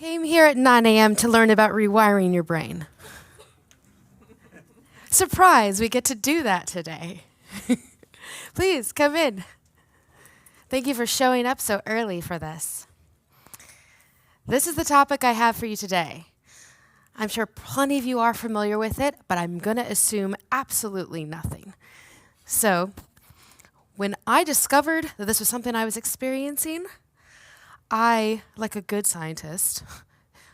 came here at 9 a.m. to learn about rewiring your brain. Surprise, we get to do that today. Please, come in. Thank you for showing up so early for this. This is the topic I have for you today. I'm sure plenty of you are familiar with it, but I'm going to assume absolutely nothing. So, when I discovered that this was something I was experiencing, I, like a good scientist,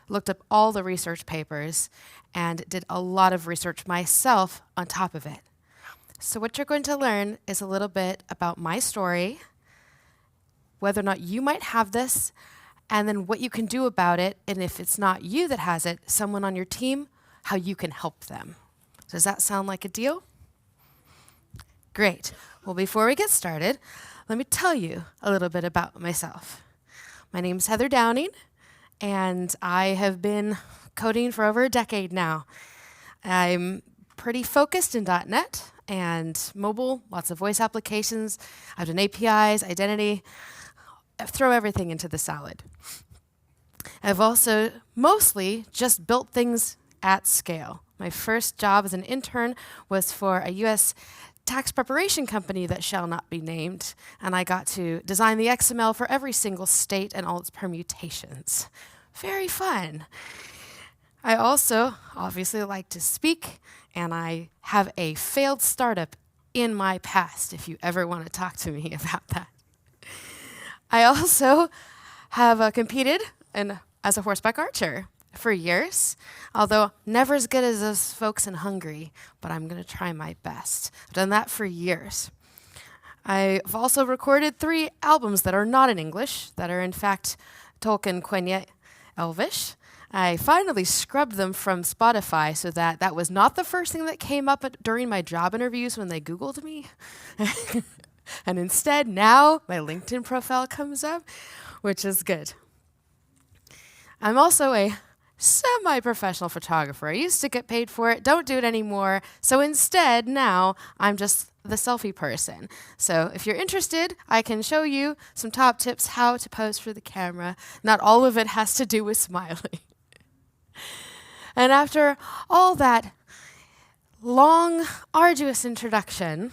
looked up all the research papers and did a lot of research myself on top of it. So what you're going to learn is a little bit about my story, whether or not you might have this, and then what you can do about it, and if it's not you that has it, someone on your team, how you can help them. Does that sound like a deal? Great. Well, before we get started, let me tell you a little bit about myself. My name's Heather Downing, and I have been coding for over a decade now. I'm pretty focused in .NET and mobile, lots of voice applications. I've done APIs, identity. I throw everything into the salad. I've also mostly just built things at scale. My first job as an intern was for a US tax preparation company that shall not be named, and I got to design the XML for every single state and all its permutations. Very fun. I also obviously like to speak, and I have a failed startup in my past if you ever want to talk to me about that. I also have competed as a horseback archer for years, although never as good as those folks in Hungary, but I'm going to try my best. I've done that for years. I've also recorded 3 albums that are not in English, that are in fact Tolkien Quenya Elvish. I finally scrubbed them from Spotify so that was not the first thing that came up during my job interviews when they Googled me. And instead, now my LinkedIn profile comes up, which is good. I'm also a semi-professional photographer. I used to get paid for it, don't do it anymore. So instead, now, I'm just the selfie person. So if you're interested, I can show you some top tips how to pose for the camera. Not all of it has to do with smiling. And after all that long, arduous introduction,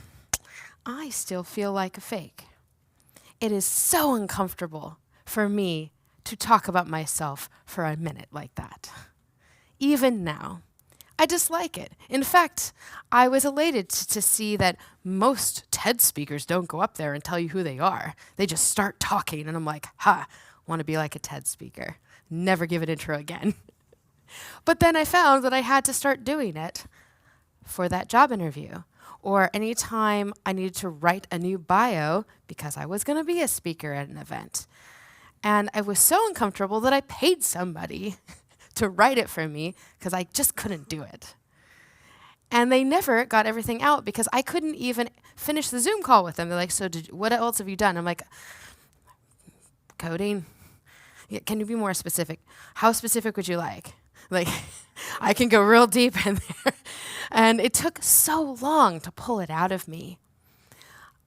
I still feel like a fake. It is so uncomfortable for me to talk about myself for a minute like that. Even now, I dislike it. In fact, I was elated to see that most TED speakers don't go up there and tell you who they are. They just start talking, and I'm like, want to be like a TED speaker. Never give an intro again. But then I found that I had to start doing it for that job interview, or anytime I needed to write a new bio because I was going to be a speaker at an event. And I was so uncomfortable that I paid somebody to write it for me because I just couldn't do it. And they never got everything out because I couldn't even finish the Zoom call with them. They're like, so what else have you done? I'm like, coding. Yeah, can you be more specific? How specific would you like? Like, I can go real deep in there. And it took so long to pull it out of me.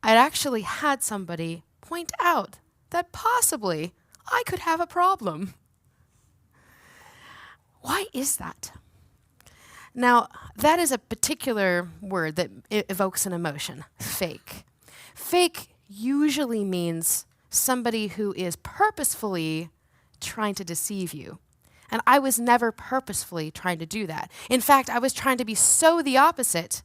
I'd actually had somebody point out that possibly I could have a problem. Why is that? Now, that is a particular word that evokes an emotion, fake. Fake usually means somebody who is purposefully trying to deceive you. And I was never purposefully trying to do that. In fact, I was trying to be so the opposite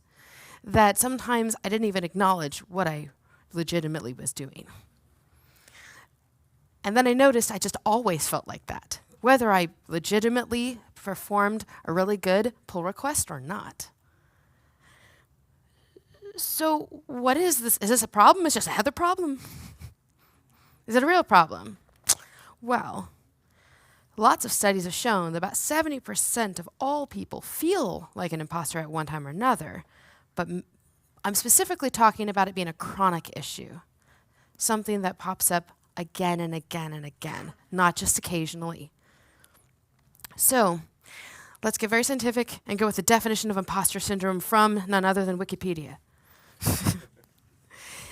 that sometimes I didn't even acknowledge what I legitimately was doing. And then I noticed I just always felt like that, whether I legitimately performed a really good pull request or not. So what is this? Is this a problem? It's just a Heather problem? Is it a real problem? Well, lots of studies have shown that about 70% of all people feel like an imposter at one time or another, but I'm specifically talking about it being a chronic issue, something that pops up again and again and again, not just occasionally. So let's get very scientific and go with the definition of imposter syndrome from none other than Wikipedia.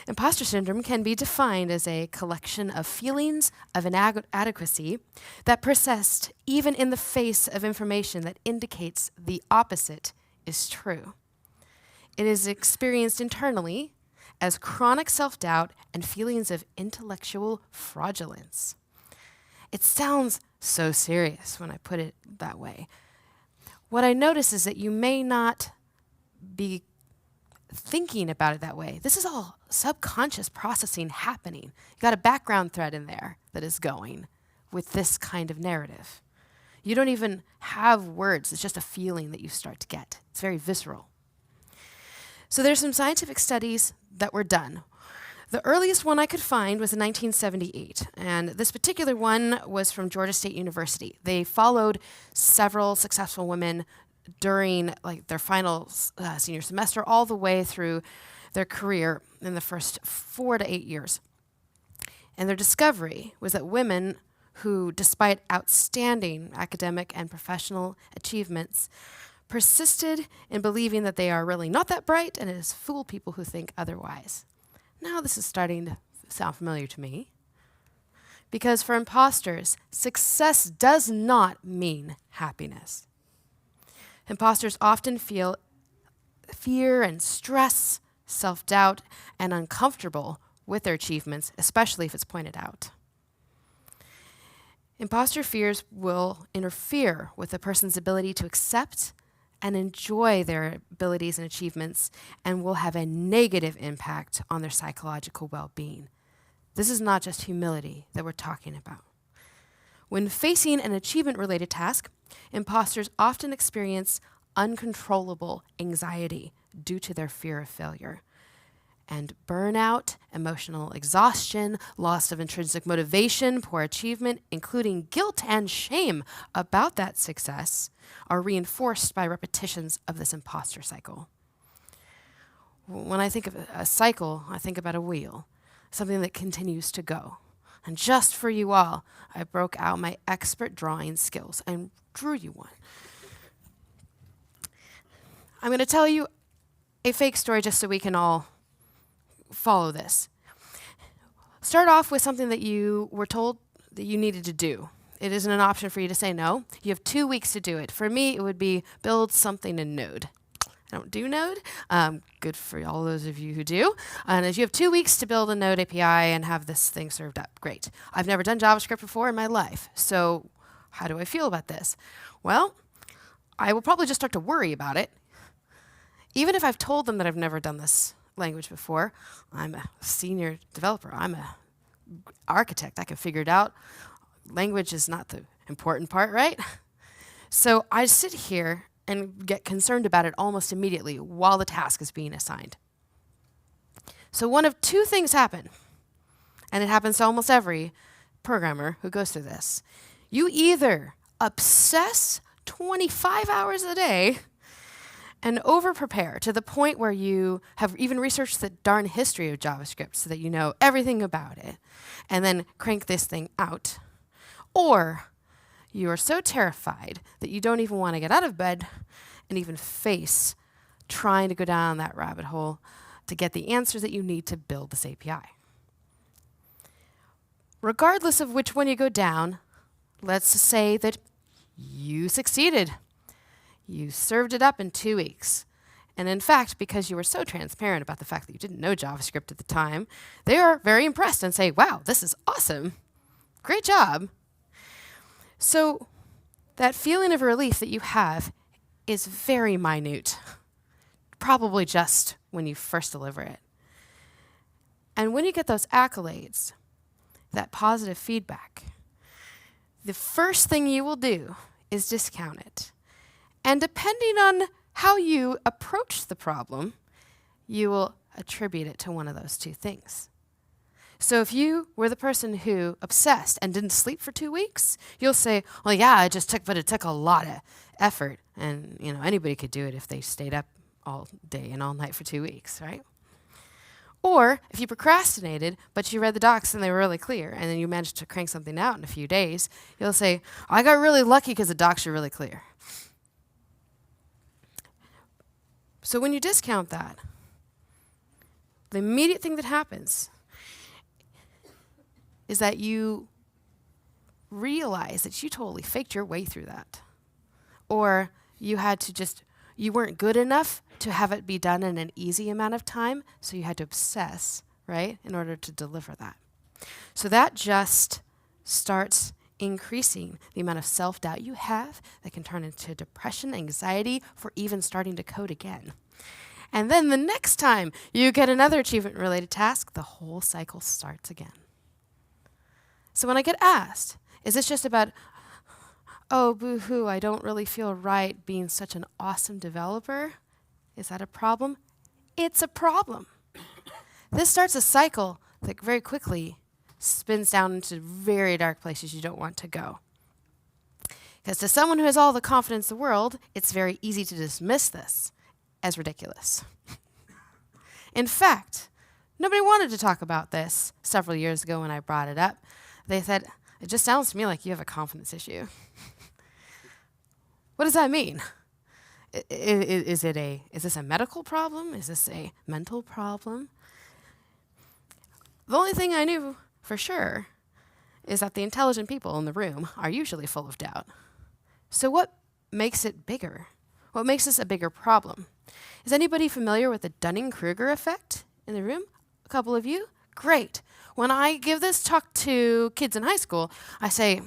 Imposter syndrome can be defined as a collection of feelings of inadequacy that persist even in the face of information that indicates the opposite is true. It is experienced internally as chronic self-doubt and feelings of intellectual fraudulence. It sounds so serious when I put it that way. What I notice is that you may not be thinking about it that way. This is all subconscious processing happening. You got a background thread in there that is going with this kind of narrative. You don't even have words. It's just a feeling that you start to get. It's very visceral. So there's some scientific studies that were done. The earliest one I could find was in 1978, and this particular one was from Georgia State University. They followed several successful women during their final senior semester all the way through their career in the first 4 to 8 years. And their discovery was that women who, despite outstanding academic and professional achievements, persisted in believing that they are really not that bright and it has fooled people who think otherwise. Now this is starting to sound familiar to me. Because for imposters, success does not mean happiness. Imposters often feel fear and stress, self-doubt, and uncomfortable with their achievements, especially if it's pointed out. Imposter fears will interfere with a person's ability to accept and enjoy their abilities and achievements and will have a negative impact on their psychological well-being. This is not just humility that we're talking about. When facing an achievement-related task, imposters often experience uncontrollable anxiety due to their fear of failure. And burnout, emotional exhaustion, loss of intrinsic motivation, poor achievement, including guilt and shame about that success, are reinforced by repetitions of this imposter cycle. When I think of a cycle, I think about a wheel, something that continues to go. And just for you all, I broke out my expert drawing skills and drew you one. I'm going to tell you a fake story just so we can all follow this. Start off with something that you were told that you needed to do. It isn't an option for you to say no. You have 2 weeks to do it. For me, it would be build something in Node. I don't do Node. Good for all those of you who do. And as you have 2 weeks to build a Node API and have this thing served up, great. I've never done JavaScript before in my life, so how do I feel about this? Well, I will probably just start to worry about it. Even if I've told them that I've never done this language before, I'm a senior developer. I'm an architect. I can figure it out. Language is not the important part, right? So I sit here and get concerned about it almost immediately while the task is being assigned. So one of two things happen, and it happens to almost every programmer who goes through this. You either obsess 25 hours a day and over-prepare to the point where you have even researched the darn history of JavaScript so that you know everything about it, and then crank this thing out. Or you are so terrified that you don't even want to get out of bed and even face trying to go down that rabbit hole to get the answers that you need to build this API. Regardless of which one you go down, let's say that you succeeded. You served it up in 2 weeks. And in fact, because you were so transparent about the fact that you didn't know JavaScript at the time, they are very impressed and say, wow, this is awesome. Great job. So that feeling of relief that you have is very minute, probably just when you first deliver it. And when you get those accolades, that positive feedback, the first thing you will do is discount it. And depending on how you approach the problem, you will attribute it to one of those two things. So if you were the person who obsessed and didn't sleep for 2 weeks, you'll say, well, yeah, it took a lot of effort. And, anybody could do it if they stayed up all day and all night for 2 weeks, right? Or if you procrastinated, but you read the docs and they were really clear, and then you managed to crank something out in a few days, you'll say, I got really lucky because the docs are really clear. So when you discount that, the immediate thing that happens is that you realize that you totally faked your way through that. Or you weren't good enough to have it be done in an easy amount of time, so you had to obsess, right, in order to deliver that. So that just starts increasing the amount of self-doubt you have that can turn into depression, anxiety, for even starting to code again. And then the next time you get another achievement-related task, the whole cycle starts again. So when I get asked, is this just about, oh, boo-hoo, I don't really feel right being such an awesome developer? Is that a problem? It's a problem. This starts a cycle that very quickly spins down into very dark places you don't want to go. Because to someone who has all the confidence in the world, it's very easy to dismiss this as ridiculous. In fact, nobody wanted to talk about this several years ago when I brought it up. They said, it just sounds to me like you have a confidence issue. What does that mean? Is this a medical problem? Is this a mental problem? The only thing I knew for sure is that the intelligent people in the room are usually full of doubt. So what makes it bigger? What makes this a bigger problem? Is anybody familiar with the Dunning-Kruger effect in the room? A couple of you? Great. When I give this talk to kids in high school, I say,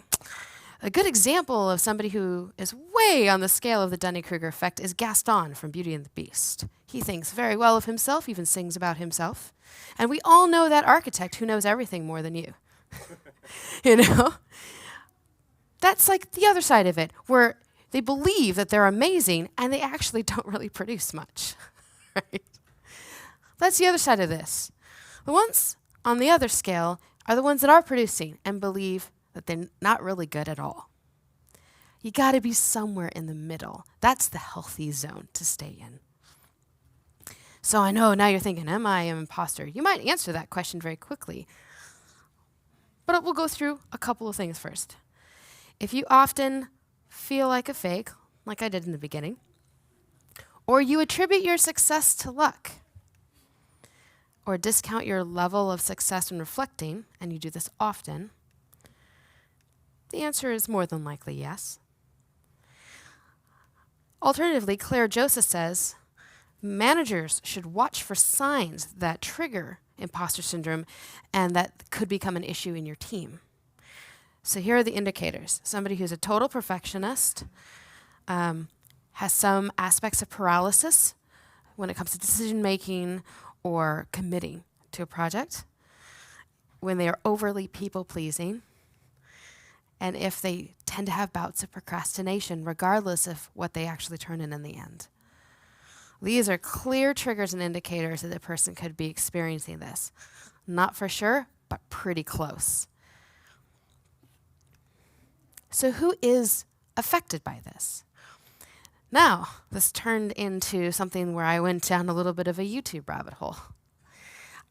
a good example of somebody who is way on the scale of the Dunning-Kruger effect is Gaston from Beauty and the Beast. He thinks very well of himself, even sings about himself. And we all know that architect who knows everything more than you. You know? That's like the other side of it, where they believe that they're amazing and they actually don't really produce much. Right? That's the other side of this. The ones on the other scale are the ones that are producing and believe that they're not really good at all. You got to be somewhere in the middle. That's the healthy zone to stay in. So I know now you're thinking, am I an imposter? You might answer that question very quickly. But we'll go through a couple of things first. If you often feel like a fake, like I did in the beginning, or you attribute your success to luck, or discount your level of success when reflecting, and you do this often, the answer is more than likely yes. Alternatively, Claire Joseph says, managers should watch for signs that trigger imposter syndrome and that could become an issue in your team. So here are the indicators. Somebody who's a total perfectionist, has some aspects of paralysis when it comes to decision making or committing to a project, when they are overly people-pleasing, and if they tend to have bouts of procrastination, regardless of what they actually turn in the end. These are clear triggers and indicators that the person could be experiencing this. Not for sure, but pretty close. So who is affected by this? Now, this turned into something where I went down a little bit of a YouTube rabbit hole.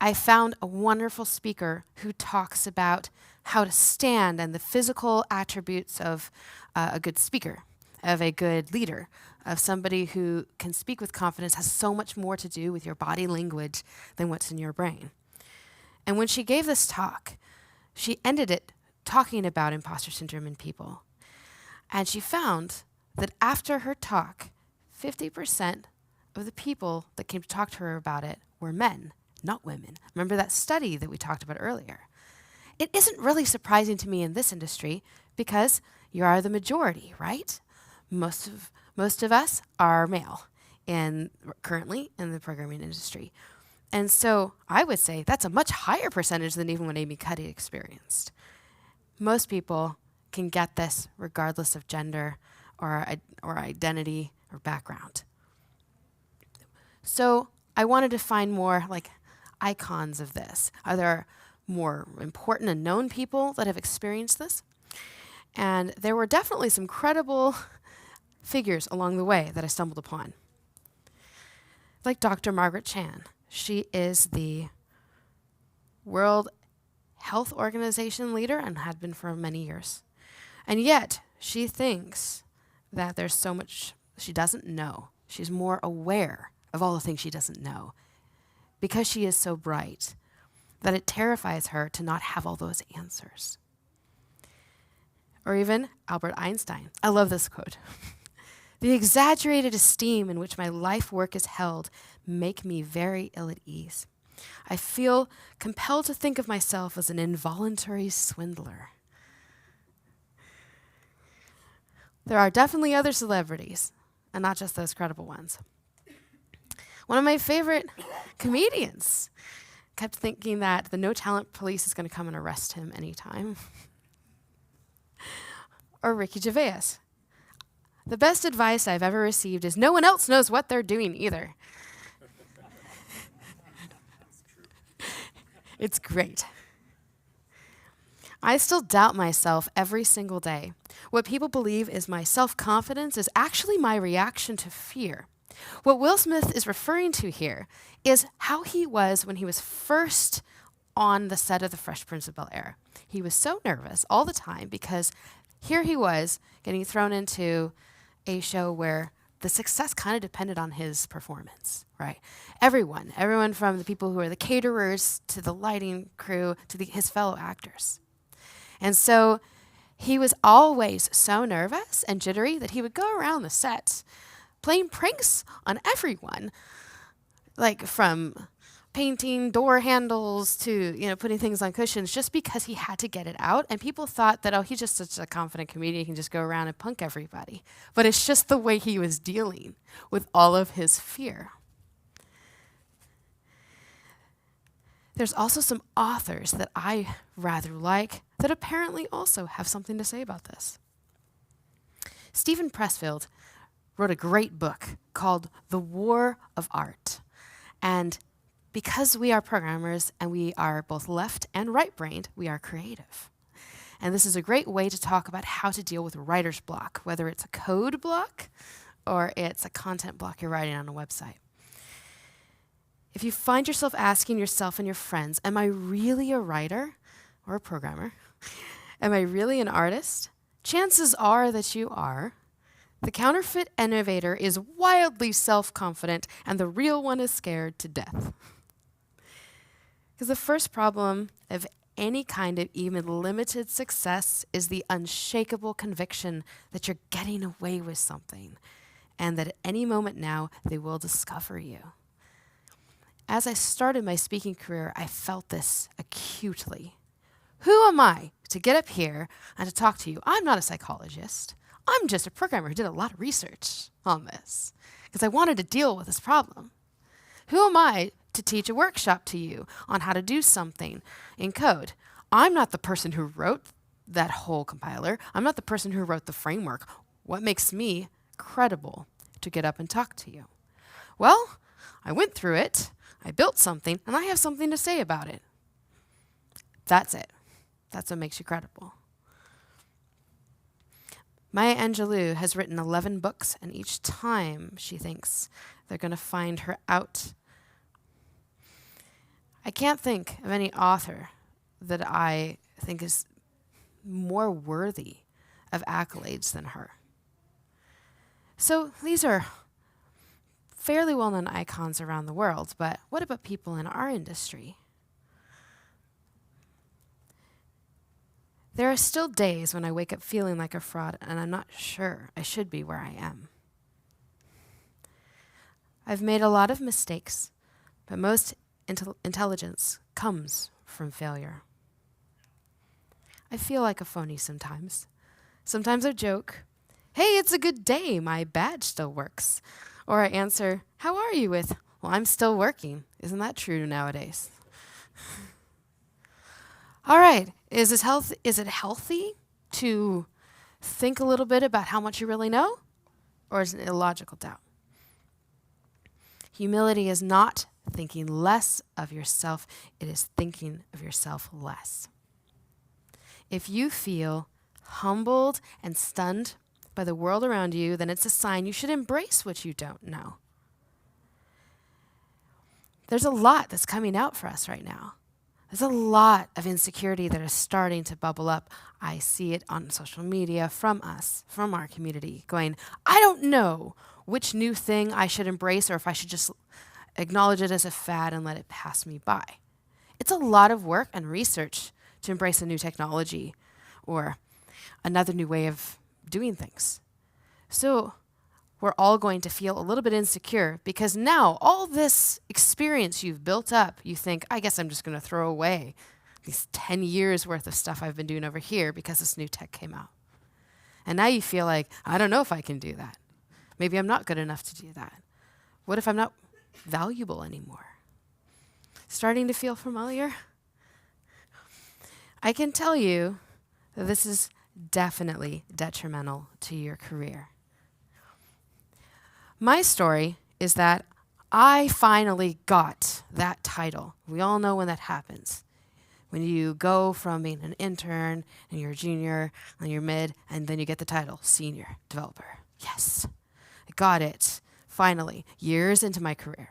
I found a wonderful speaker who talks about how to stand and the physical attributes of a good speaker, of a good leader, of somebody who can speak with confidence, has so much more to do with your body language than what's in your brain. And when she gave this talk, she ended it talking about imposter syndrome in people. And she found that after her talk, 50% of the people that came to talk to her about it were men, not women. Remember that study that we talked about earlier? It isn't really surprising to me in this industry because you are the majority, right? Most of us are male currently in the programming industry. And so I would say that's a much higher percentage than even what Amy Cuddy experienced. Most people can get this regardless of gender or identity or background. So I wanted to find more like icons of this. Are there more important and known people that have experienced this? And there were definitely some credible figures along the way that I stumbled upon. Like Dr. Margaret Chan. She is the World Health Organization leader and had been for many years. And yet, she thinks that there's so much she doesn't know. She's more aware of all the things she doesn't know because she is so bright that it terrifies her to not have all those answers. Or even Albert Einstein. I love this quote. The exaggerated esteem in which my life work is held make me very ill at ease. I feel compelled to think of myself as an involuntary swindler. There are definitely other celebrities, and not just those credible ones. One of my favorite comedians kept thinking that the no talent police is going to come and arrest him anytime. Or Ricky Gervais. The best advice I've ever received is no one else knows what they're doing either. It's great. I still doubt myself every single day. What people believe is my self-confidence is actually my reaction to fear. What Will Smith is referring to here is how he was when he was first on the set of The Fresh Prince of Bel-Air. He was so nervous all the time because here he was getting thrown into a show where the success kind of depended on his performance, right? Everyone from the people who are the caterers to the lighting crew to his fellow actors. And so he was always so nervous and jittery that he would go around the set playing pranks on everyone, like from painting door handles to, putting things on cushions just because he had to get it out. And people thought that, oh, he's just such a confident comedian, he can just go around and punk everybody. But it's just the way he was dealing with all of his fear. There's also some authors that I rather like that apparently also have something to say about this. Stephen Pressfield wrote a great book called The War of Art. And because we are programmers and we are both left and right-brained, we are creative. And this is a great way to talk about how to deal with writer's block, whether it's a code block or it's a content block you're writing on a website. If you find yourself asking yourself and your friends, am I really a writer or a programmer? Am I really an artist? Chances are that you are. The counterfeit innovator is wildly self-confident, and the real one is scared to death. Because the first problem of any kind of even limited success is the unshakable conviction that you're getting away with something, and that at any moment now, they will discover you. As I started my speaking career, I felt this acutely. Who am I to get up here and to talk to you? I'm not a psychologist. I'm just a programmer who did a lot of research on this because I wanted to deal with this problem. Who am I to teach a workshop to you on how to do something in code? I'm not the person who wrote that whole compiler. I'm not the person who wrote the framework. What makes me credible to get up and talk to you? Well, I went through it. I built something, and I have something to say about it. That's it. That's what makes you credible. Maya Angelou has written 11 books, and each time she thinks they're going to find her out. I can't think of any author that I think is more worthy of accolades than her. So these are fairly well-known icons around the world, but what about people in our industry? There are still days when I wake up feeling like a fraud and I'm not sure I should be where I am. I've made a lot of mistakes, but most intelligence comes from failure. I feel like a phony sometimes. Sometimes I joke, hey, it's a good day, my badge still works. Or I answer, how are you with, well, I'm still working. Isn't that true nowadays? All right, is it healthy to think a little bit about how much you really know? Or is it illogical doubt? Humility is not thinking less of yourself, it is thinking of yourself less. If you feel humbled and stunned by the world around you, then it's a sign you should embrace what you don't know. There's a lot that's coming out for us right now. There's a lot of insecurity that is starting to bubble up. I see it on social media from us, from our community, going, I don't know which new thing I should embrace or if I should just acknowledge it as a fad, and let it pass me by. It's a lot of work and research to embrace a new technology or another new way of doing things. So we're all going to feel a little bit insecure because now all this experience you've built up, you think, I guess I'm just going to throw away these 10 years worth of stuff I've been doing over here because this new tech came out. And now you feel like, I don't know if I can do that. Maybe I'm not good enough to do that. What if I'm not valuable anymore? Starting to feel familiar? I can tell you that this is definitely detrimental to your career. My story is that I finally got that title. We all know when that happens. When you go from being an intern and you're a junior and you're mid and then you get the title senior developer. Yes, I got it finally, years into my career.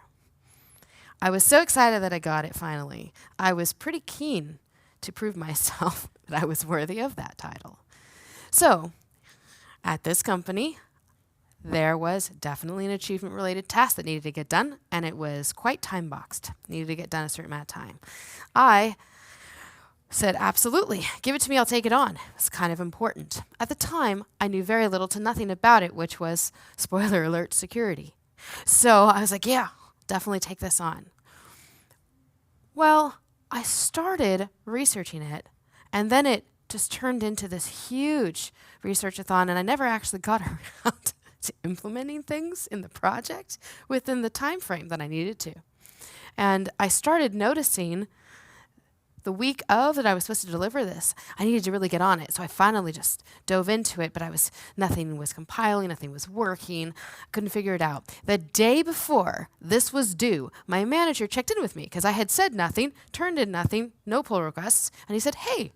I was so excited that I got it finally. I was pretty keen to prove myself that I was worthy of that title. So at this company, there was definitely an achievement-related task that needed to get done, and it was quite time-boxed. Needed to get done a certain amount of time. I said, absolutely, give it to me, I'll take it on. It's kind of important. At the time, I knew very little to nothing about it, which was, spoiler alert, security. So I was like, yeah, definitely take this on. Well, I started researching it, and then it just turned into this huge research-a-thon, and I never actually got around to implementing things in the project within the time frame that I needed to. And I started noticing the week of that I was supposed to deliver this, I needed to really get on it. So I finally just dove into it, but nothing was compiling, nothing was working, couldn't figure it out. The day before this was due, my manager checked in with me because I had said nothing, turned in nothing, no pull requests, and he said, hey,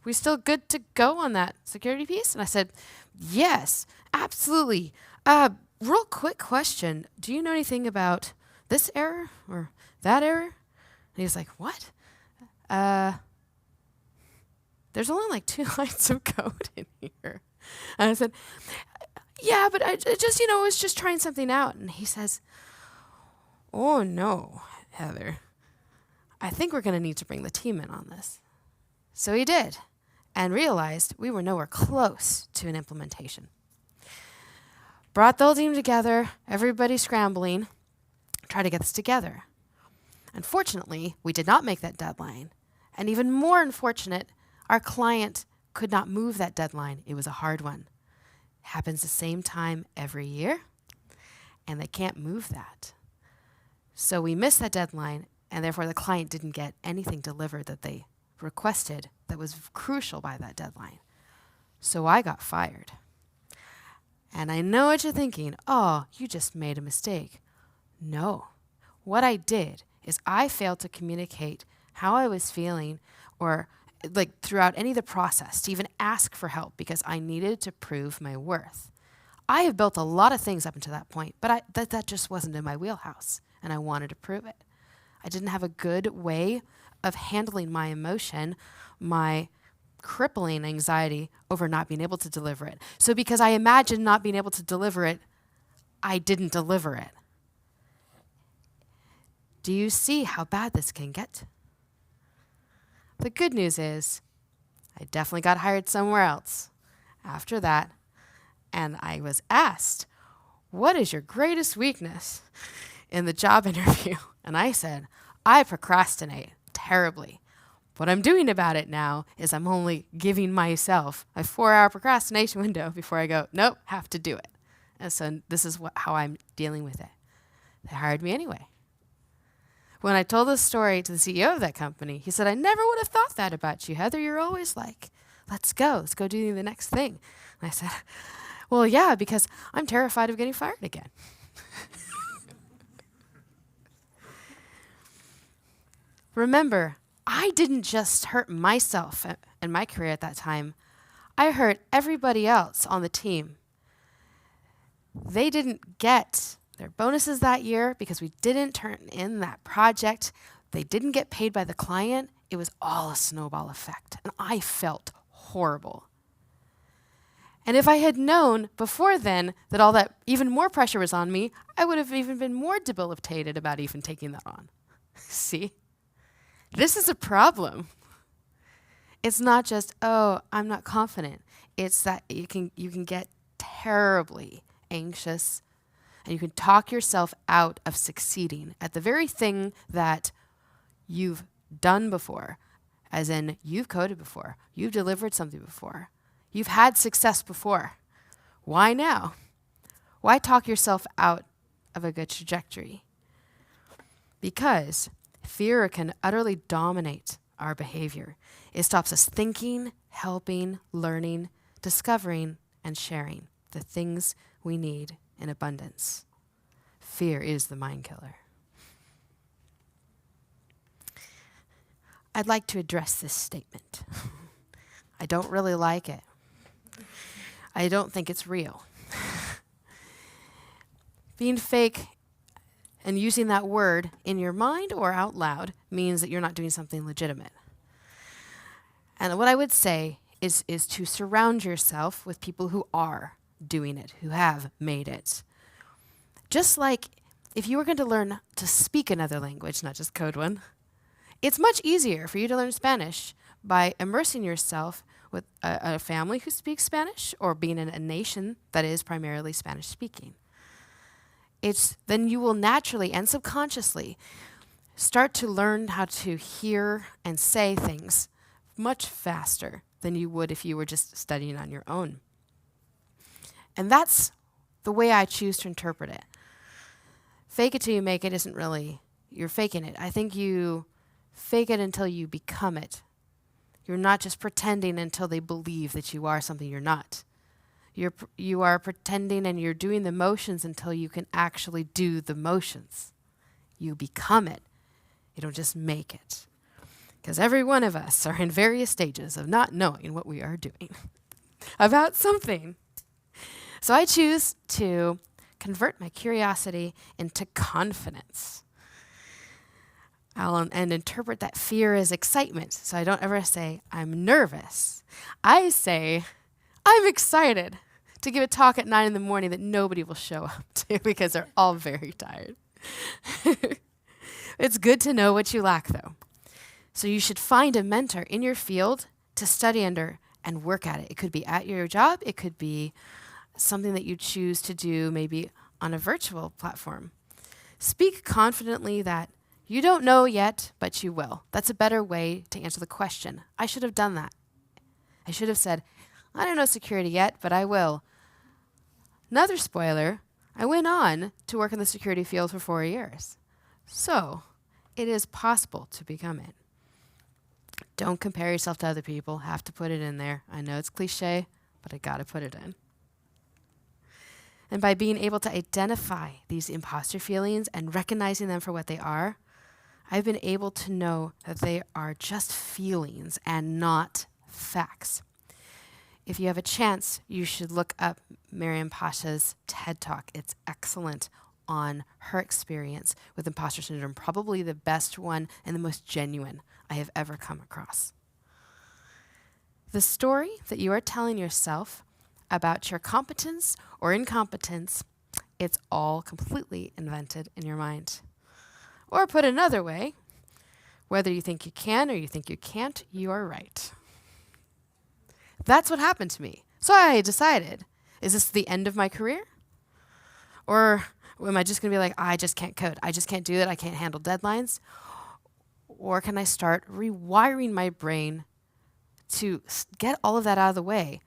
we still good to go on that security piece? And I said, yes, absolutely. Real quick question. Do you know anything about this error or that error? And he was like, what? There's only like 2 lines of code in here. And I said, yeah, but I just, was just trying something out. And he says, oh no, Heather, I think we're going to need to bring the team in on this. So he did, and realized we were nowhere close to an implementation. Brought the whole team together, everybody scrambling, try to get this together. Unfortunately, we did not make that deadline. And even more unfortunate, our client could not move that deadline. It was a hard one. Happens the same time every year, and they can't move that. So we missed that deadline, and therefore the client didn't get anything delivered that they requested that was crucial by that deadline. So I got fired. And I know what you're thinking, oh, you just made a mistake. No. What I did is I failed to communicate how I was feeling or like throughout any of the process to even ask for help because I needed to prove my worth. I have built a lot of things up until that point, but that just wasn't in my wheelhouse, and I wanted to prove it. I didn't have a good way of handling my emotion, my crippling anxiety over not being able to deliver it. So because I imagined not being able to deliver it, I didn't deliver it. Do you see how bad this can get? The good news is I definitely got hired somewhere else after that, and I was asked, what is your greatest weakness in the job interview? And I said, I procrastinate terribly. What I'm doing about it now is I'm only giving myself a 4-hour procrastination window before I go, nope, have to do it. And so this is how I'm dealing with it. They hired me anyway. When I told this story to the CEO of that company, he said, I never would have thought that about you, Heather. You're always like, let's go do the next thing. And I said, well, yeah, because I'm terrified of getting fired again. Remember, I didn't just hurt myself and my career at that time. I hurt everybody else on the team. They didn't get their bonuses that year because we didn't turn in that project. They didn't get paid by the client. It was all a snowball effect, and I felt horrible. And if I had known before then that all that even more pressure was on me, I would have even been more debilitated about even taking that on. See? This is a problem. It's not just, oh, I'm not confident. It's that you can get terribly anxious, and you can talk yourself out of succeeding at the very thing that you've done before, as in you've coded before, you've delivered something before, you've had success before. Why now? Why talk yourself out of a good trajectory? Because fear can utterly dominate our behavior. It stops us thinking, helping, learning, discovering, and sharing the things we need in abundance. Fear is the mind killer. I'd like to address this statement. I don't really like it. I don't think it's real. Being fake and using that word in your mind or out loud means that you're not doing something legitimate. And what I would say is to surround yourself with people who are doing it, who have made it. Just like if you were going to learn to speak another language, not just code one, it's much easier for you to learn Spanish by immersing yourself with a family who speaks Spanish or being in a nation that is primarily Spanish speaking. Then you will naturally and subconsciously start to learn how to hear and say things much faster than you would if you were just studying on your own. And that's the way I choose to interpret it. Fake it till you make it isn't really, you're faking it. I think you fake it until you become it. You're not just pretending until they believe that you are something you're not. You are pretending and you're doing the motions until you can actually do the motions. You become it. You don't just make it. Because every one of us are in various stages of not knowing what we are doing about something. So I choose to convert my curiosity into confidence. And interpret that fear as excitement. So I don't ever say, I'm nervous. I say, I'm excited to give a talk at 9 a.m. that nobody will show up to because they're all very tired. It's good to know what you lack, though. So you should find a mentor in your field to study under and work at it. It could be at your job. It could be something that you choose to do maybe on a virtual platform. Speak confidently that you don't know yet, but you will. That's a better way to answer the question. I should have done that. I should have said, I don't know security yet, but I will. Another spoiler, I went on to work in the security field for 4 years. So it is possible to become it. Don't compare yourself to other people. Have to put it in there. I know it's cliche, but I got to put it in. And by being able to identify these imposter feelings and recognizing them for what they are, I've been able to know that they are just feelings and not facts. If you have a chance, you should look up Miriam Pasha's TED Talk. It's excellent on her experience with imposter syndrome, probably the best one and the most genuine I have ever come across. The story that you are telling yourself about your competence or incompetence, it's all completely invented in your mind. Or put another way, whether you think you can or you think you can't, you are right. That's what happened to me. So I decided, is this the end of my career? Or am I just going to be like, I just can't code. I just can't do it. I can't handle deadlines. Or can I start rewiring my brain to get all of that out of the way?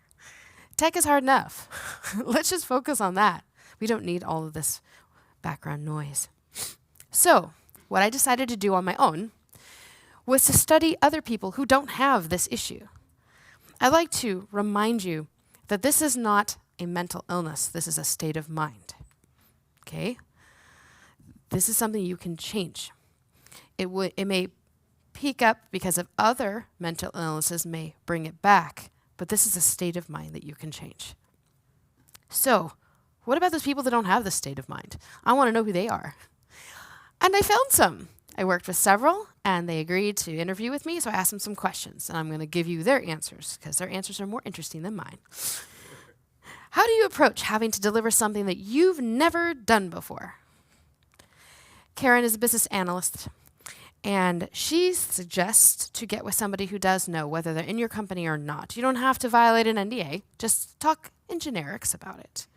Tech is hard enough. Let's just focus on that. We don't need all of this background noise. So what I decided to do on my own was to study other people who don't have this issue. I'd like to remind you that this is not a mental illness. This is a state of mind. Okay? This is something you can change. It may peak up because of other mental illnesses may bring it back, but this is a state of mind that you can change. So, what about those people that don't have this state of mind? I want to know who they are. And I found some. I worked with several, and they agreed to interview with me, so I asked them some questions, and I'm going to give you their answers, because their answers are more interesting than mine. do you approach having to deliver something that you've never done before? Karen is a business analyst, and she suggests to get with somebody who does know whether they're in your company or not. You don't have to violate an NDA, just talk in generics about it.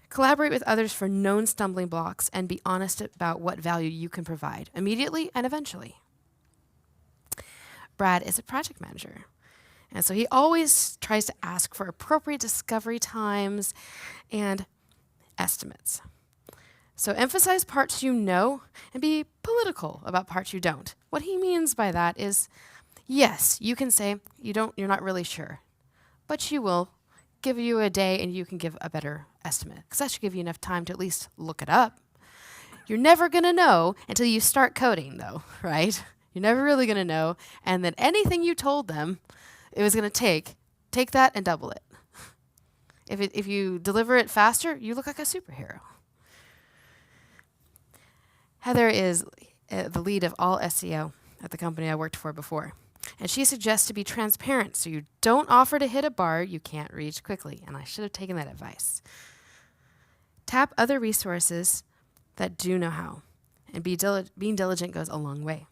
Collaborate with others for known stumbling blocks and be honest about what value you can provide immediately and eventually. Brad is a project manager, and so he always tries to ask for appropriate discovery times and estimates. So emphasize parts you know and be political about parts you don't. What he means by that is, yes, you can say you're not really sure, but you will give you a day and you can give a better estimate, because that should give you enough time to at least look it up. You're never going to know until you start coding, though, right? You're never really going to know, and then anything you told them it was going to take that and double it. If you deliver it faster, you look like a superhero. Heather is the lead of all SEO at the company I worked for before. And she suggests to be transparent so you don't offer to hit a bar you can't reach quickly. And I should have taken that advice. Tap other resources that do know how. And being diligent goes a long way.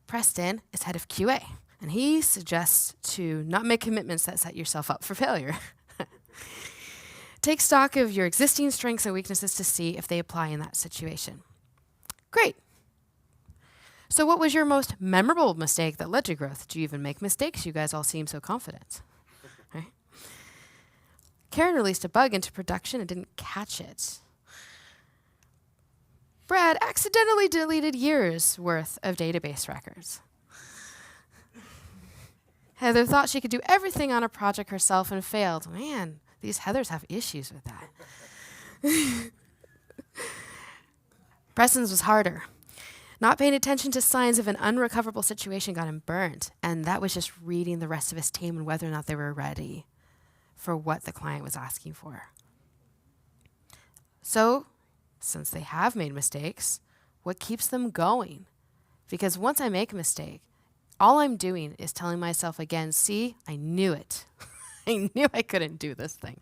Preston is head of QA. And he suggests to not make commitments that set yourself up for failure. Take stock of your existing strengths and weaknesses to see if they apply in that situation. Great. So what was your most memorable mistake that led to growth? Do you even make mistakes? You guys all seem so confident. Right? Karen released a bug into production and didn't catch it. Brad accidentally deleted years' worth of database records. Heather thought she could do everything on a project herself and failed. Man, these Heathers have issues with that. Preston's was harder. Not paying attention to signs of an unrecoverable situation got him burned, and that was just reading the rest of his team and whether or not they were ready for what the client was asking for. So, since they have made mistakes, what keeps them going? Because once I make a mistake, all I'm doing is telling myself again, see, I knew it. I knew I couldn't do this thing.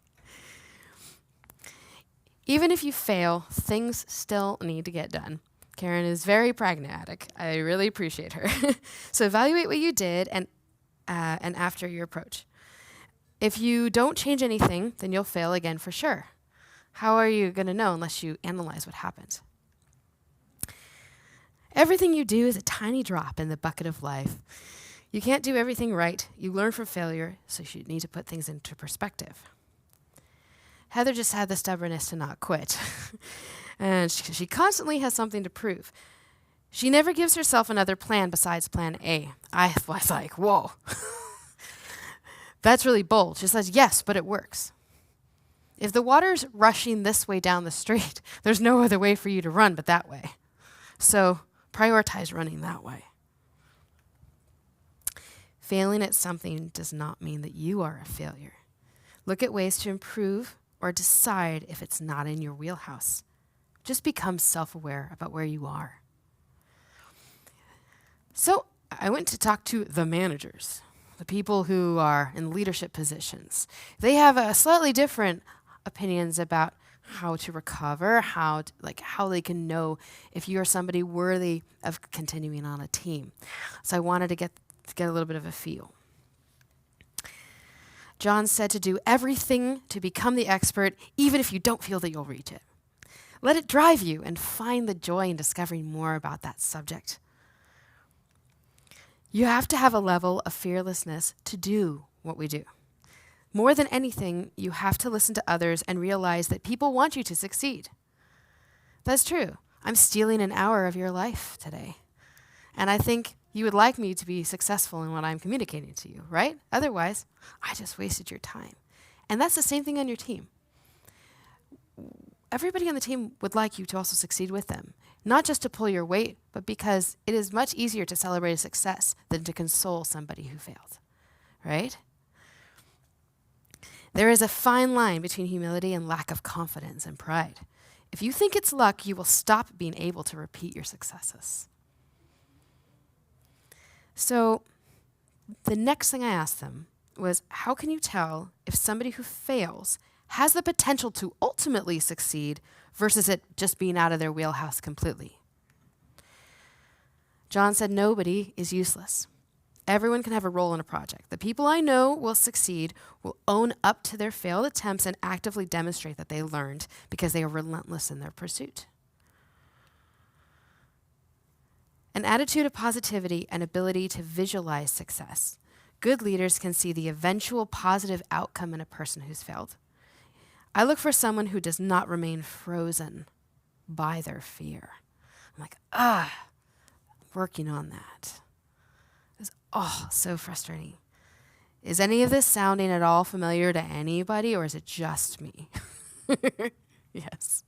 Even if you fail, things still need to get done. Karen is very pragmatic. I really appreciate her. So evaluate what you did and after your approach. If you don't change anything, then you'll fail again for sure. How are you going to know unless you analyze what happened? Everything you do is a tiny drop in the bucket of life. You can't do everything right. You learn from failure, so you need to put things into perspective. Heather just had the stubbornness to not quit. And she constantly has something to prove. She never gives herself another plan besides plan A. I was like, whoa. That's really bold. She says, yes, but it works. If the water's rushing this way down the street, there's no other way for you to run but that way. So prioritize running that way. Failing at something does not mean that you are a failure. Look at ways to improve or decide if it's not in your wheelhouse. Just become self-aware about where you are. So I went to talk to the managers, the people who are in leadership positions. They have slightly different opinions about how to recover, how they can know if you're somebody worthy of continuing on a team. So I wanted to get a little bit of a feel. John said to do everything to become the expert, even if you don't feel that you'll reach it. Let it drive you and find the joy in discovering more about that subject. You have to have a level of fearlessness to do what we do. More than anything, you have to listen to others and realize that people want you to succeed. That's true. I'm stealing an hour of your life today. And I think you would like me to be successful in what I'm communicating to you, right? Otherwise, I just wasted your time. And that's the same thing on your team. Everybody on the team would like you to also succeed with them, not just to pull your weight, but because it is much easier to celebrate a success than to console somebody who failed, right? There is a fine line between humility and lack of confidence and pride. If you think it's luck, you will stop being able to repeat your successes. So the next thing I asked them was, how can you tell if somebody who fails has the potential to ultimately succeed versus it just being out of their wheelhouse completely? John said, nobody is useless. Everyone can have a role in a project. The people I know will succeed, will own up to their failed attempts and actively demonstrate that they learned because they are relentless in their pursuit. An attitude of positivity and ability to visualize success. Good leaders can see the eventual positive outcome in a person who's failed. I look for someone who does not remain frozen by their fear. I'm like, working on that. It's so frustrating. Is any of this sounding at all familiar to anybody, or is it just me? Yes.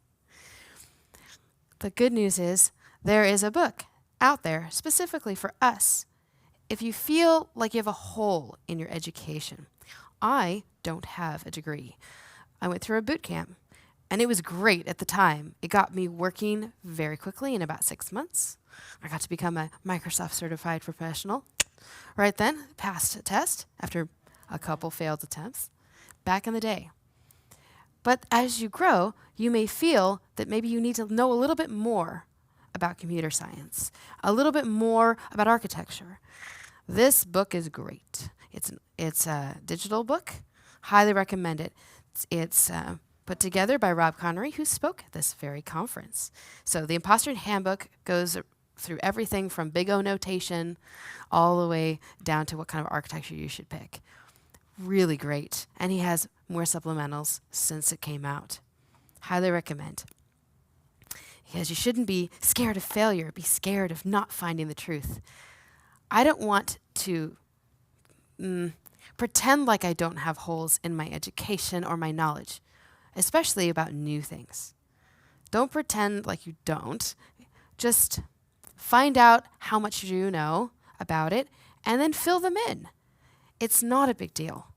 The good news is there is a book out there specifically for us. If you feel like you have a hole in your education, I don't have a degree. I went through a boot camp, and it was great at the time. It got me working very quickly in about 6 months. I got to become a Microsoft certified professional. Right then, passed a test after a couple failed attempts back in the day. But as you grow, you may feel that maybe you need to know a little bit more about computer science, a little bit more about architecture. This book is great. It's a digital book. Highly recommend it. It's put together by Rob Connery, who spoke at this very conference. So the Imposter Handbook goes through everything from big O notation all the way down to what kind of architecture you should pick. Really great. And he has more supplementals since it came out. Highly recommend. Because you shouldn't be scared of failure, be scared of not finding the truth. I don't want to pretend like I don't have holes in my education or my knowledge, especially about new things. Don't pretend like you don't. Just find out how much you know about it and then fill them in. It's not a big deal.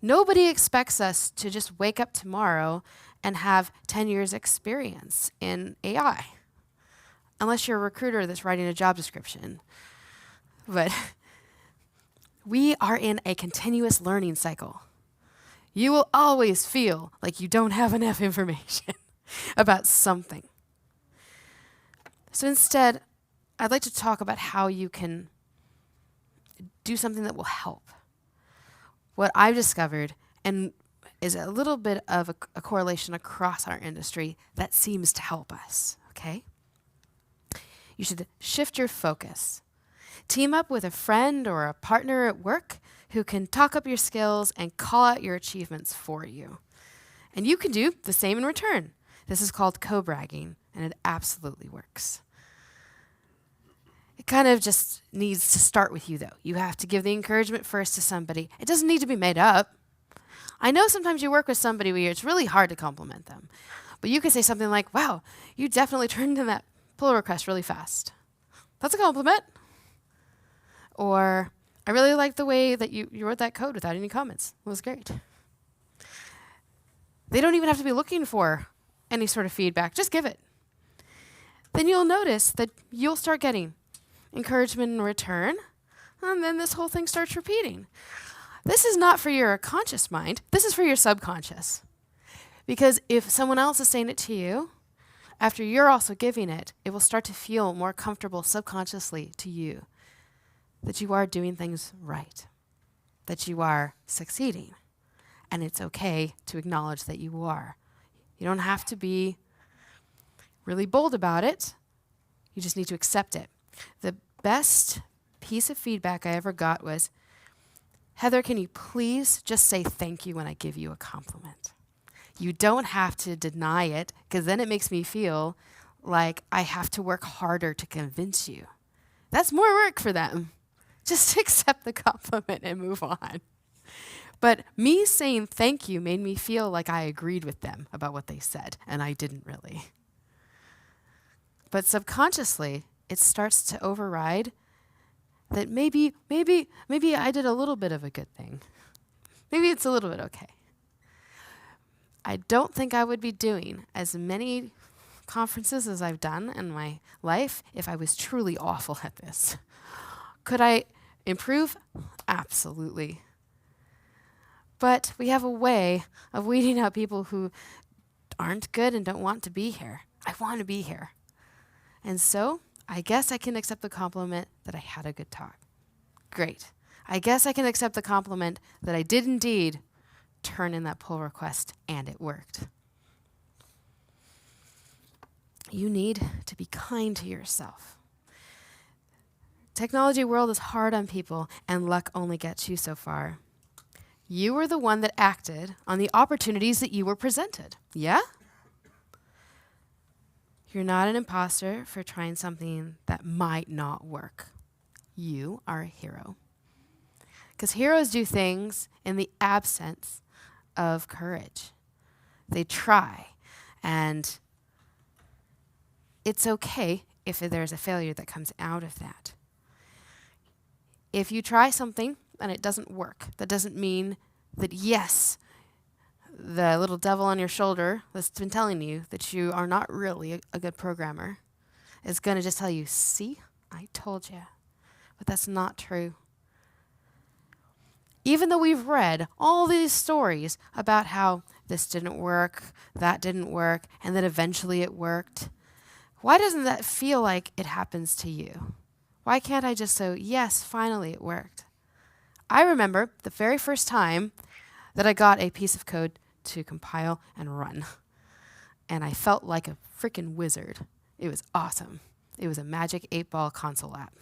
Nobody expects us to just wake up tomorrow and have 10 years experience in AI, unless you're a recruiter that's writing a job description. But we are in a continuous learning cycle. You will always feel like you don't have enough information about something. So instead, I'd like to talk about how you can do something that will help. What I've discovered, and is a little bit of a correlation across our industry that seems to help us, okay? You should shift your focus. Team up with a friend or a partner at work who can talk up your skills and call out your achievements for you. And you can do the same in return. This is called co-bragging, and it absolutely works. It kind of just needs to start with you, though. You have to give the encouragement first to somebody. It doesn't need to be made up. I know sometimes you work with somebody where it's really hard to compliment them. But you could say something like, wow, you definitely turned in that pull request really fast. That's a compliment. Or, I really like the way that you wrote that code without any comments. It was great. They don't even have to be looking for any sort of feedback. Just give it. Then you'll notice that you'll start getting encouragement in return, and then this whole thing starts repeating. This is not for your conscious mind. This is for your subconscious. Because if someone else is saying it to you, after you're also giving it, it will start to feel more comfortable subconsciously to you that you are doing things right, that you are succeeding. And it's okay to acknowledge that you are. You don't have to be really bold about it. You just need to accept it. The best piece of feedback I ever got was, Heather, can you please just say thank you when I give you a compliment? You don't have to deny it, because then it makes me feel like I have to work harder to convince you. That's more work for them. Just accept the compliment and move on. But me saying thank you made me feel like I agreed with them about what they said, and I didn't really. But subconsciously, it starts to override that maybe I did a little bit of a good thing. Maybe it's a little bit okay. I don't think I would be doing as many conferences as I've done in my life if I was truly awful at this. Could I improve? Absolutely. But we have a way of weeding out people who aren't good and don't want to be here. I want to be here. And so I guess I can accept the compliment that I had a good talk. Great. I guess I can accept the compliment that I did indeed turn in that pull request and it worked. You need to be kind to yourself. Technology world is hard on people, and luck only gets you so far. You were the one that acted on the opportunities that you were presented. Yeah? You're not an imposter for trying something that might not work. You are a hero. Because heroes do things in the absence of courage. They try, and it's okay if there's a failure that comes out of that. If you try something and it doesn't work, that doesn't mean that, yes, the little devil on your shoulder that's been telling you that you are not really a good programmer is going to just tell you, see, I told you. But that's not true. Even though we've read all these stories about how this didn't work, that didn't work, and then eventually it worked, why doesn't that feel like it happens to you? Why can't I just say, yes, finally it worked? I remember the very first time that I got a piece of code to compile and run. And I felt like a freaking wizard. It was awesome. It was a Magic 8-ball console app.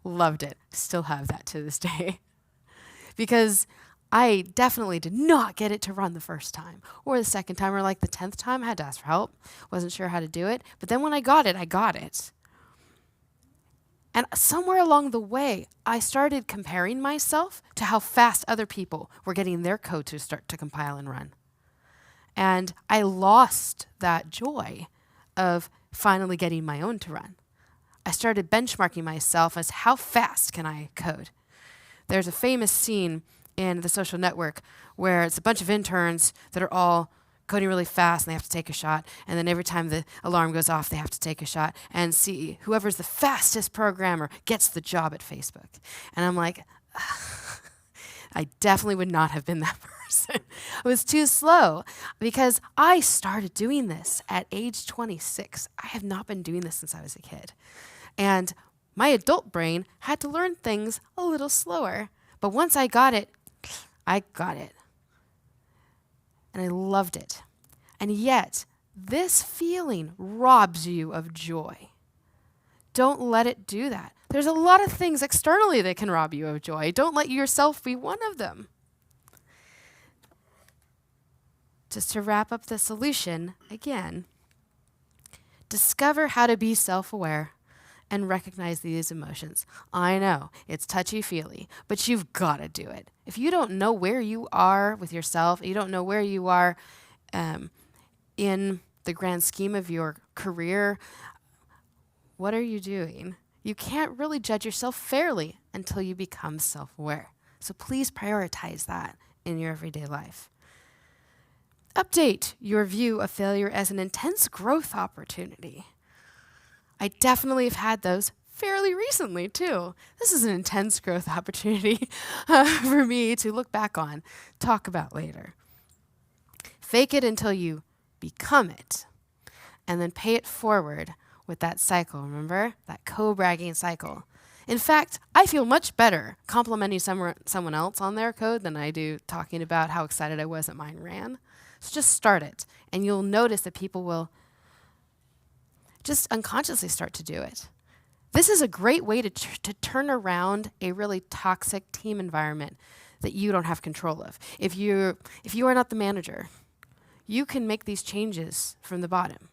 Loved it. Still have that to this day. Because I definitely did not get it to run the first time or the second time or like the 10th time. I had to ask for help. Wasn't sure how to do it. But then when I got it, I got it. And somewhere along the way, I started comparing myself to how fast other people were getting their code to start to compile and run. And I lost that joy of finally getting my own to run. I started benchmarking myself as how fast can I code. There's a famous scene in The Social Network where it's a bunch of interns that are all coding really fast and they have to take a shot. And then every time the alarm goes off, they have to take a shot and see whoever's the fastest programmer gets the job at Facebook. And I'm like, I definitely would not have been that person. I was too slow because I started doing this at age 26. I have not been doing this since I was a kid. And my adult brain had to learn things a little slower. But once I got it, I got it. And I loved it. And yet, this feeling robs you of joy. Don't let it do that. There's a lot of things externally that can rob you of joy. Don't let yourself be one of them. Just to wrap up the solution, again, discover how to be self-aware and recognize these emotions. I know, it's touchy-feely, but you've got to do it. If you don't know where you are with yourself, you don't know where you are in the grand scheme of your career, what are you doing? You can't really judge yourself fairly until you become self-aware. So please prioritize that in your everyday life. Update your view of failure as an intense growth opportunity. I definitely have had those fairly recently, too. This is an intense growth opportunity for me to look back on, talk about later. Fake it until you become it, and then pay it forward with that cycle, remember? That co-bragging cycle. In fact, I feel much better complimenting someone else on their code than I do talking about how excited I was that mine ran. So just start it, and you'll notice that people will just unconsciously start to do it. This is a great way to turn around a really toxic team environment that you don't have control of. If you are not the manager, you can make these changes from the bottom.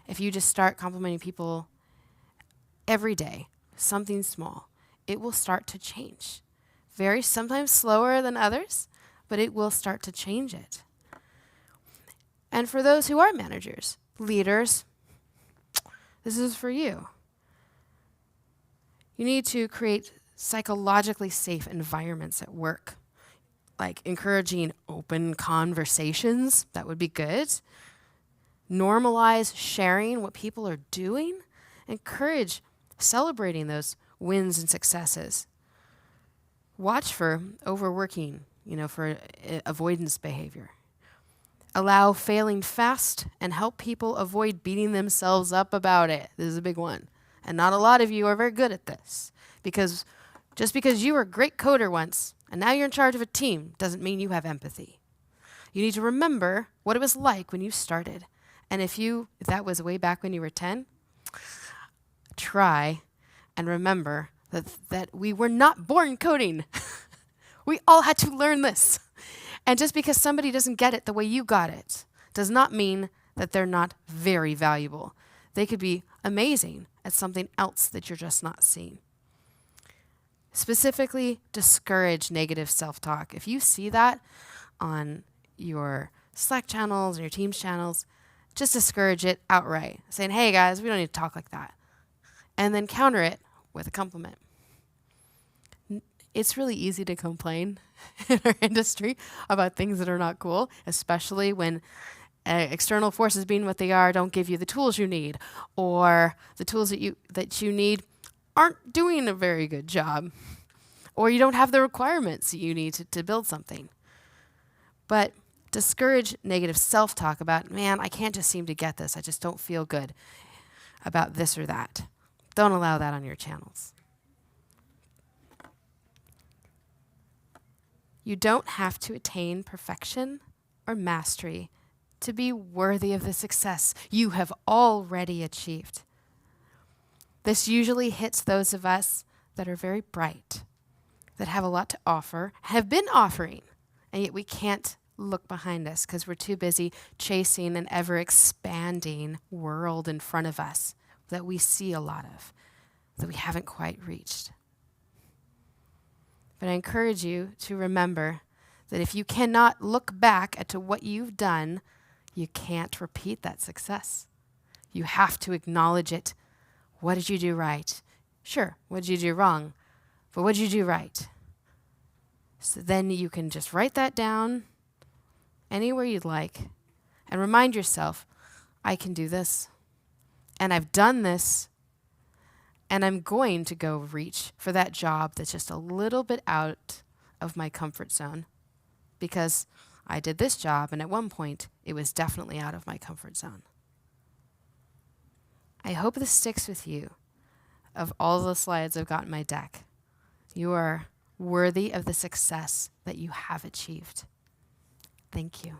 If you just start complimenting people every day, something small, it will start to change. Sometimes slower than others, but it will start to change it. And for those who are managers, leaders, this is for you. You need to create psychologically safe environments at work, like encouraging open conversations. That would be good. Normalize sharing what people are doing. Encourage celebrating those wins and successes. Watch for overworking for avoidance behavior. Allow failing fast and help people avoid beating themselves up about it. This is a big one. And not a lot of you are very good at this, because just because you were a great coder once and now you're in charge of a team doesn't mean you have empathy. You need to remember what it was like when you started. And if that was way back when you were 10, try and remember that we were not born coding. We all had to learn this. And just because somebody doesn't get it the way you got it does not mean that they're not very valuable. They could be amazing at something else that you're just not seeing. Specifically, discourage negative self-talk. If you see that on your Slack channels or your Teams channels, just discourage it outright, saying, hey guys, we don't need to talk like that. And then counter it with a compliment. It's really easy to complain in our industry about things that are not cool, especially when external forces, being what they are, don't give you the tools you need, or the tools that you need aren't doing a very good job, or you don't have the requirements that you need to build something. But discourage negative self-talk about, man, I can't just seem to get this. I just don't feel good about this or that. Don't allow that on your channels. You don't have to attain perfection or mastery to be worthy of the success you have already achieved. This usually hits those of us that are very bright, that have a lot to offer, have been offering, and yet we can't look behind us because we're too busy chasing an ever-expanding world in front of us that we see a lot of, that we haven't quite reached. But I encourage you to remember that if you cannot look back at what you've done, you can't repeat that success. You have to acknowledge it. What did you do right? Sure, what did you do wrong? But what did you do right? So then you can just write that down anywhere you'd like and remind yourself, I can do this. And I've done this. And I'm going to go reach for that job that's just a little bit out of my comfort zone, because I did this job, and at one point, it was definitely out of my comfort zone. I hope this sticks with you. Of all the slides I've got in my deck, you are worthy of the success that you have achieved. Thank you.